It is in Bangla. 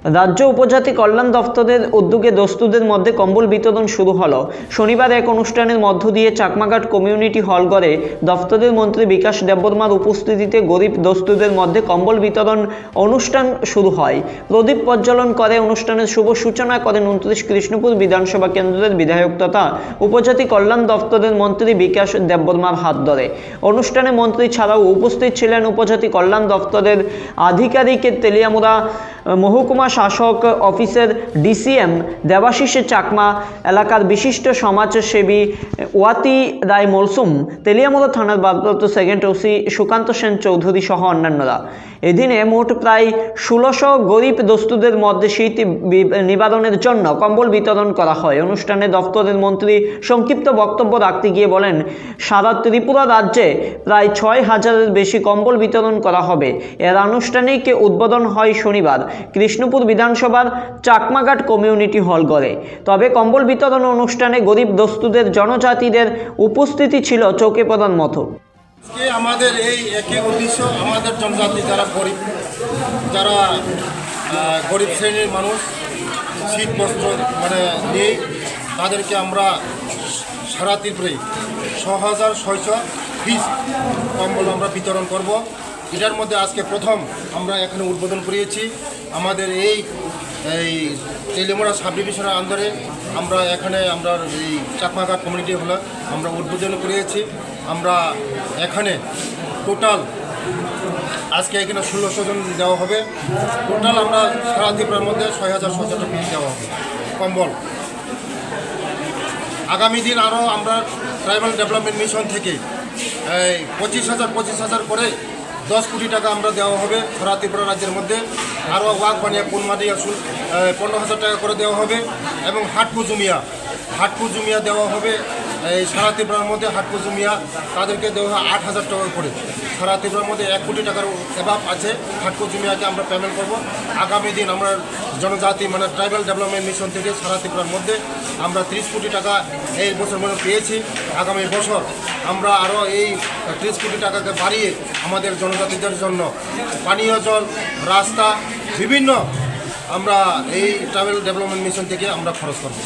রাজ্য উপজাতি কল্যাণ দফতরের উদ্যোগে দস্তুদের মধ্যে কম্বল বিতরণ শুরু হলো। শনিবার এক অনুষ্ঠানের মধ্য দিয়ে চাকমাঘাট কমিউনিটি হল ঘরে দফতরের মন্ত্রী বিকাশ দেববর্মার উপস্থিতিতে গরিব দস্তুদের মধ্যে কম্বল বিতরণ অনুষ্ঠান শুরু হয়। প্রদীপ প্রজ্বলন করে অনুষ্ঠানের শুভ সূচনা করেন 29 কৃষ্ণপুর বিধানসভা কেন্দ্রের বিধায়ক তথা উপজাতি কল্যাণ দফতরের মন্ত্রী বিকাশ দেববর্মার হাত ধরে। অনুষ্ঠানে মন্ত্রী ছাড়াও উপস্থিত ছিলেন উপজাতি কল্যাণ দফতরের আধিকারিক, তেলিয়ামুড়া মহকুমা শাসক অফিসের ডিসিএম দেবাশিস চাকমা, এলাকার বিশিষ্ট সমাজসেবী ওয়াতি রায় মলসুম, তেলিয়ামুড়া থানার ভারপ্রাপ্ত সেকেন্ড ওসি সুকান্ত সেন চৌধুরী সহ অন্যান্যরা। এদিনে মোট প্রায় 1600 গরিব দস্তুদের মধ্যে শীত নিবারণের জন্য কম্বল বিতরণ করা হয়। অনুষ্ঠানে দফতরের মন্ত্রী সংক্ষিপ্ত বক্তব্য রাখতে গিয়ে বলেন, সারা ত্রিপুরা রাজ্যে প্রায় 6000-এর বেশি কম্বল বিতরণ করা হবে। এর আনুষ্ঠানিক উদ্বোধন হয় শনিবার কৃষ্ণপুর বিধানসভার চাকমাঘাট কমিউনিটি হল ঘরে। তবে কম্বল বিতরণ অনুষ্ঠানে গরিব দস্তুদের জনজাতিদের উপস্থিতি ছিল চোখে পড়ার মতো। আমাদের এই একই উদ্দেশ্য, আমাদের জনজাতি যারা গরিব শ্রেণীর মানুষ শীত বস্ত্র নেই, তাদেরকে আমরা সারা ত্রিপুরায় 6600 পিস কম্বল আমরা বিতরণ করব। এটার মধ্যে আজকে প্রথম আমরা এখানে উদ্বোধন করিয়েছি। আমাদের এই তেলিয়ামুড়া সাব ডিভিশনের আন্ডারে আমরা এই চাকমাঘাট কমিউনিটি হলে আমরা উদ্বোধন করিয়েছি। আমরা এখানে টোটাল আজকে এখানে 1600 জন দেওয়া হবে। টোটাল আমরা সারা ত্রিপুরার মধ্যে 6600 পিস দেওয়া হবে কম্বল। আগামী দিন আরও আমরা ট্রাইবাল ডেভেলপমেন্ট মিশন থেকে 25,000 করে 10 কোটি টাকা আমরা দেওয়া হবে সারা ত্রিপুরা রাজ্যের মধ্যে। আরও ওয়াক বানিয়া কোনমাটি 15,000 টাকা করে দেওয়া হবে এবং হাটকু জুমিয়া দেওয়া হবে। এই সারা ত্রিপুরার মধ্যে হাটকু জুমিয়া তাদেরকে দেওয়া হয় 8,000 টাকা করে। সারা ত্রিপুরার মধ্যে 1 কোটি টাকার অভাব আছে, হাটকু জুমিয়াকে আমরা পেমেন্ট করব। আগামী দিন আমরা জনজাতি ট্রাইবাল ডেভেলপমেন্ট মিশন থেকে সারা ত্রিপুরার মধ্যে আমরা 30 কোটি টাকা এই বছর মধ্যে পেয়েছি। আগামী বছর আমরা আরও এই 30 কোটি টাকাকে বাড়িয়ে আমাদের জনজাতিদের জন্য পানীয় জল, রাস্তা বিভিন্ন আমরা এই ট্রাইবাল ডেভেলপমেন্ট মিশন থেকে আমরা খরচ করব।